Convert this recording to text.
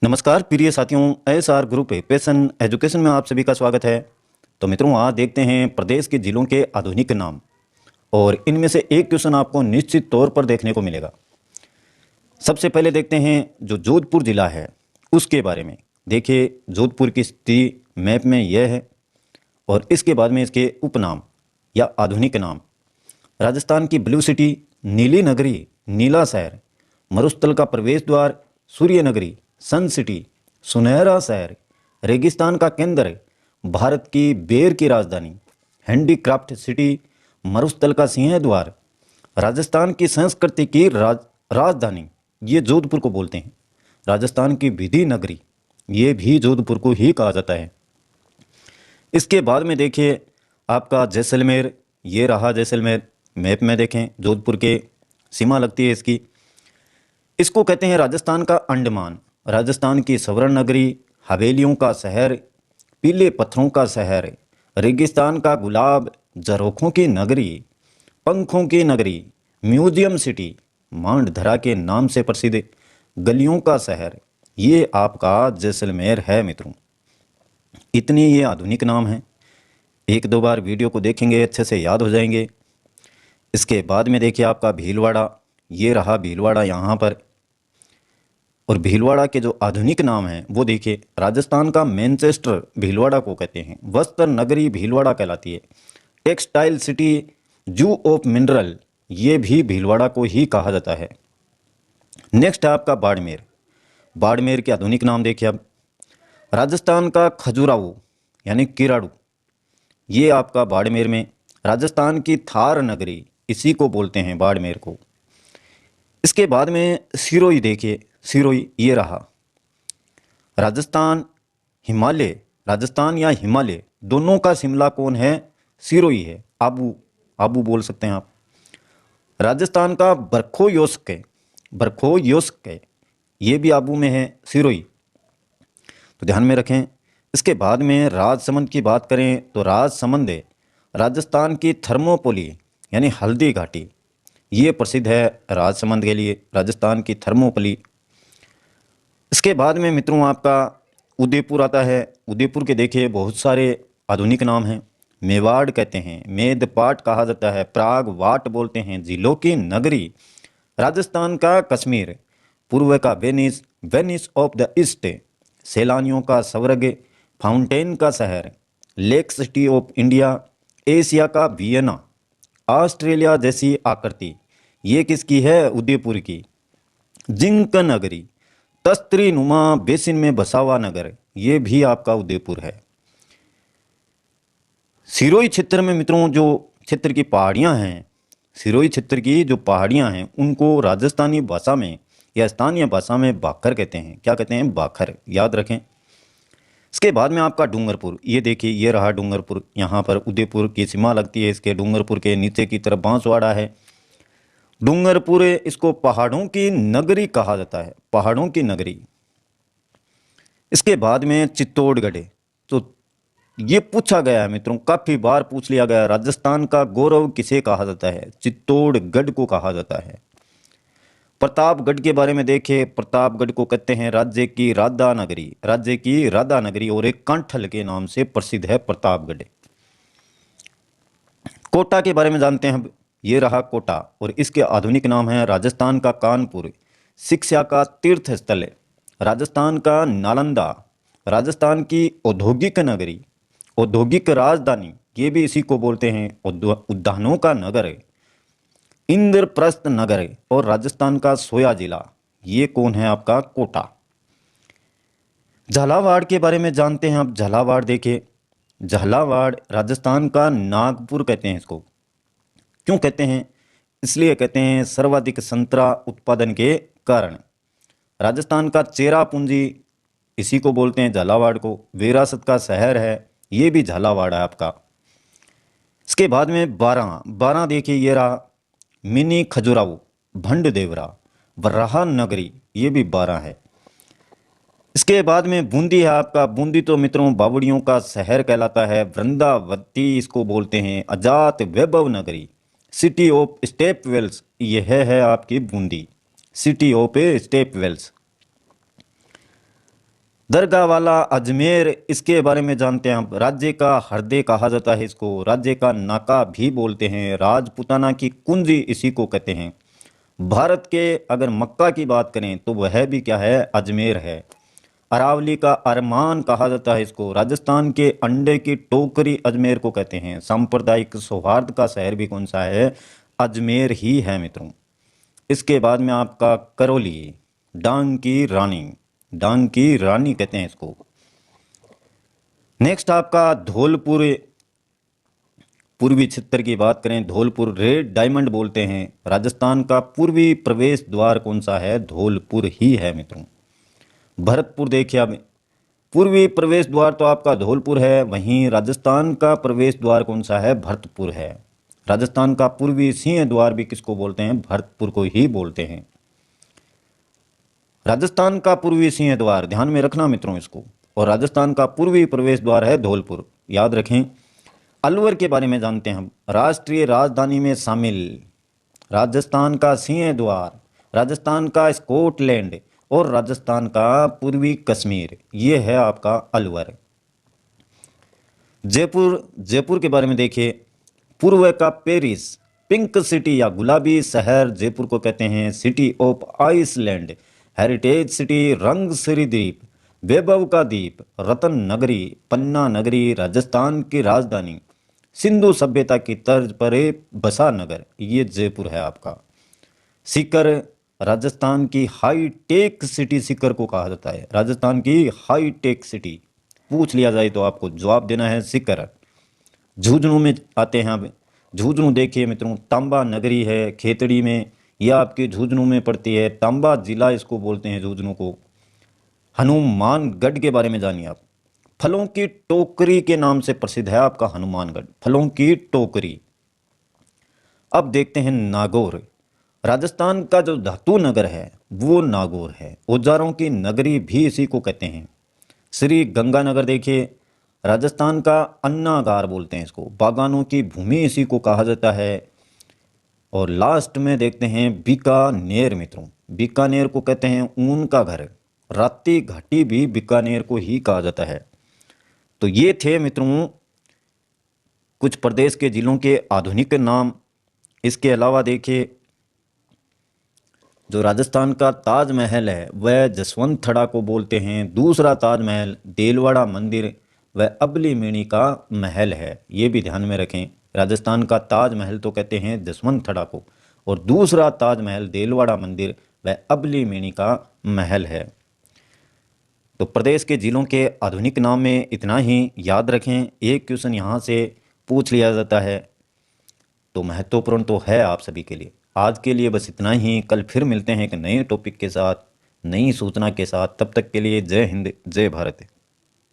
नमस्कार प्रिय साथियों, एसआर ग्रुप पैशन एजुकेशन में आप सभी का स्वागत है। तो मित्रों, आज देखते हैं प्रदेश के जिलों के आधुनिक नाम और इनमें से एक क्वेश्चन आपको निश्चित तौर पर देखने को मिलेगा। सबसे पहले देखते हैं जो जोधपुर जिला है उसके बारे में। देखिए, जोधपुर की स्थिति मैप में यह है और इसके बाद में इसके उपनाम या आधुनिक नाम। राजस्थान की ब्लू सिटी, नीली नगरी, नीला शहर, मरुस्थल का प्रवेश द्वार, सूर्य नगरी, सन सिटी, सुनहरा शहर, रेगिस्तान का केंद्र, भारत की बेर की राजधानी, हैंडीक्राफ्ट सिटी, मरुस्थल का सिंह द्वार, राजस्थान की संस्कृति की राजधानी, ये जोधपुर को बोलते हैं। राजस्थान की विधि नगरी, ये भी जोधपुर को ही कहा जाता है। इसके बाद में देखिए आपका जैसलमेर, ये रहा जैसलमेर। मैप में देखें, जोधपुर के सीमा लगती है इसकी। इसको कहते हैं राजस्थान का अंडमान। राजस्थान की स्वर्ण नगरी, हवेलियों का शहर, पीले पत्थरों का शहर, रेगिस्तान का गुलाब, झरोखों की नगरी, पंखों की नगरी, म्यूजियम सिटी, मांडधरा के नाम से प्रसिद्ध गलियों का शहर, ये आपका जैसलमेर है मित्रों। इतने ये आधुनिक नाम हैं, एक दो बार वीडियो को देखेंगे अच्छे से याद हो जाएंगे। इसके बाद में देखिए आपका भीलवाड़ा, ये रहा भीलवाड़ा यहाँ पर। और भीलवाड़ा के जो आधुनिक नाम हैं वो देखिए, राजस्थान का मैनचेस्टर भीलवाड़ा को कहते हैं। वस्त्र नगरी भीलवाड़ा कहलाती है। Textile city, zoo of mineral, ये भी भीलवाड़ा को ही कहा जाता है। नेक्स्ट है आपका बाड़मेर। बाड़मेर के आधुनिक नाम देखिए अब। राजस्थान का खजुराहो यानी किराड़ू, ये आपका बाड़मेर में। राजस्थान की थार नगरी, इसी को बोलते हैं बाड़मेर को। इसके बाद में सिरोही देखिए, सिरोही ये रहा। राजस्थान हिमालय, राजस्थान या हिमालय दोनों का शिमला कौन है? सिरोही है। आबू, आबू बोल सकते हैं आप। राजस्थान का बरखोयोस्क है, बरखोयोस्क है, ये भी आबू में है, सिरोही, तो ध्यान में रखें। इसके बाद में राजसमंद की बात करें तो राजसमंद है राजस्थान की थर्मोपोली यानी हल्दी घाटी, ये प्रसिद्ध है राजसमंद के लिए, राजस्थान की थर्मोपोली। इसके बाद में मित्रों आपका उदयपुर आता है। उदयपुर के देखिए बहुत सारे आधुनिक नाम हैं। मेवाड़ कहते हैं, मेदपाट कहा जाता है, प्राग वाट बोलते हैं, झीलों की नगरी, राजस्थान का कश्मीर, पूर्व का Venice, Venice of the east, सैलानियों का स्वर्ग, फाउंटेन का शहर, lake city of India, Asia का वियना, ऑस्ट्रेलिया जैसी आकृति, ये किसकी है? उदयपुर की। जिंक नगरी, तस्त्री नुमा बेसिन में बसा हुआ नगर, ये भी आपका उदयपुर है। सिरोही क्षेत्र में मित्रों जो क्षेत्र की पहाड़ियां हैं, सिरोही क्षेत्र की जो पहाड़ियां हैं उनको राजस्थानी भाषा में या स्थानीय भाषा में बाखर कहते हैं। क्या कहते हैं? बाखर, याद रखें। इसके बाद में आपका डूंगरपुर, ये देखिए ये रहा डूंगरपुर। यहाँ पर उदयपुर की सीमा लगती है इसके। डूंगरपुर के नीचे की तरफ बांसवाड़ा है। डूंगरपुर, इसको पहाड़ों की नगरी कहा जाता है, पहाड़ों की नगरी। इसके बाद में चित्तौड़गढ़, तो ये पूछा गया है मित्रों, काफी बार पूछ लिया गया, राजस्थान का गौरव किसे कहा जाता है? चित्तौड़गढ़ को कहा जाता है। प्रतापगढ़ के बारे में देखें, प्रतापगढ़ को कहते हैं राज्य की राधा नगरी, राज्य की राधा नगरी, और एक कांठल के नाम से प्रसिद्ध है प्रतापगढ़। कोटा के बारे में जानते हैं। ये रहा कोटा और इसके आधुनिक नाम है राजस्थान का कानपुर, शिक्षा का तीर्थ स्थल, राजस्थान का नालंदा, राजस्थान की औद्योगिक नगरी, औद्योगिक राजधानी, ये भी इसी को बोलते हैं, उद्यानों का नगर, इंद्रप्रस्थ नगर, और राजस्थान का सोया जिला, ये कौन है? आपका कोटा। झालावाड़ के बारे में जानते हैं आप। झालावाड़ देखिए, झालावाड़ राजस्थान का नागपुर कहते हैं इसको। क्यों कहते हैं? इसलिए कहते हैं सर्वाधिक संतरा उत्पादन के कारण। राजस्थान का चेरापूंजी, इसी को बोलते हैं झालावाड़ को। विरासत का शहर है, ये भी झालावाड़ है आपका। इसके बाद में बारां, बारां देखिए ये रहा। मिनी खजुराहो, भंडदेवरा, वराहा नगरी, ये भी बारां है। इसके बाद में बूंदी है आपका। बूंदी तो मित्रों बावड़ियों का शहर कहलाता है। वृंदावती इसको बोलते हैं। अजात वैभव नगरी, सिटी ऑफ स्टेप वेल्स, यह है आपकी Bundi, city of step wells. दरगाह वाला अजमेर, इसके बारे में जानते हैं हम। राज्य का हृदय कहा जाता है इसको, राज्य का नाका भी बोलते हैं, राजपुताना की कुंजी इसी को कहते हैं। भारत के अगर मक्का की बात करें तो वह भी क्या है, अजमेर है। अरावली का अरमान कहा जाता है इसको, राजस्थान के अंडे की टोकरी अजमेर को कहते हैं। सांप्रदायिक सौहार्द का शहर भी कौन सा है, अजमेर ही है मित्रों। इसके बाद में आपका करौली, डांग की रानी, डांग की रानी कहते हैं इसको। नेक्स्ट आपका धौलपुर, पूर्वी क्षेत्र की बात करें, धौलपुर रेड डायमंड बोलते हैं। राजस्थान का पूर्वी प्रवेश द्वार कौन सा है, धौलपुर ही है मित्रों। भरतपुर देखिए अब, पूर्वी प्रवेश द्वार तो आपका धौलपुर है, वहीं राजस्थान का प्रवेश द्वार कौन सा है, भरतपुर है। राजस्थान का पूर्वी सिंह द्वार भी किसको बोलते हैं, भरतपुर को ही बोलते हैं। राजस्थान का पूर्वी सिंह द्वार, ध्यान में रखना मित्रों इसको, और राजस्थान का पूर्वी प्रवेश द्वार है धौलपुर, याद रखें। अलवर के बारे में जानते हैं हम, राष्ट्रीय राजधानी में शामिल, राजस्थान का सिंह द्वार, राजस्थान का स्कॉटलैंड और राजस्थान का पूर्वी कश्मीर, ये है आपका अलवर। जयपुर, जयपुर के बारे में देखिए, पूर्व का पेरिस, पिंक सिटी या गुलाबी शहर जयपुर को कहते हैं। City of island, heritage city, रंगसिरी द्वीप, वैभव का द्वीप, रतन नगरी, पन्ना नगरी, राजस्थान की राजधानी, सिंधु सभ्यता की तर्ज पर बसा नगर, ये जयपुर है आपका। सीकर, राजस्थान की हाई टेक सिटी सीकर को कहा जाता है, राजस्थान की हाई टेक सिटी। पूछ लिया जाए तो आपको जवाब देना है सीकर। झुंझुनू में आते हैं अब, झुंझुनू देखिए मित्रों, तांबा नगरी है खेतड़ी में, यह आपके झुंझुनू में पड़ती है। तांबा जिला इसको बोलते हैं झुंझुनू को। हनुमानगढ़ के बारे में जानिए आप, फलों की टोकरी के नाम से प्रसिद्ध है आपका हनुमानगढ़, फलों की टोकरी। अब देखते हैं नागौर, राजस्थान का जो धातु नगर है वो नागौर है, औजारों की नगरी भी इसी को कहते हैं। श्री गंगानगर देखिए, राजस्थान का अन्नागार बोलते हैं इसको, बागानों की भूमि इसी को कहा जाता है। और लास्ट में देखते हैं बीकानेर मित्रों, बीकानेर को कहते हैं ऊन का घर, राती घाटी भी बीकानेर को ही कहा जाता है। तो ये थे मित्रों कुछ प्रदेश के जिलों के आधुनिक नाम। इसके अलावा देखिए, जो राजस्थान का ताजमहल है वह जसवंत थड़ा को बोलते हैं। दूसरा ताजमहल देलवाड़ा मंदिर व अबली मेणी का महल है, ये भी ध्यान में रखें। राजस्थान का ताजमहल तो कहते हैं जसवंत थड़ा को, और दूसरा ताजमहल देलवाड़ा मंदिर व अबली मेणी का महल है। तो प्रदेश के जिलों के आधुनिक नाम में इतना ही याद रखें, एक क्वेश्चन यहाँ से पूछ लिया जाता है तो महत्वपूर्ण तो है आप सभी के लिए। आज के लिए बस इतना ही, कल फिर मिलते हैं एक नए टॉपिक के साथ, नई सूचना के साथ। तब तक के लिए जय हिंद, जय भारत।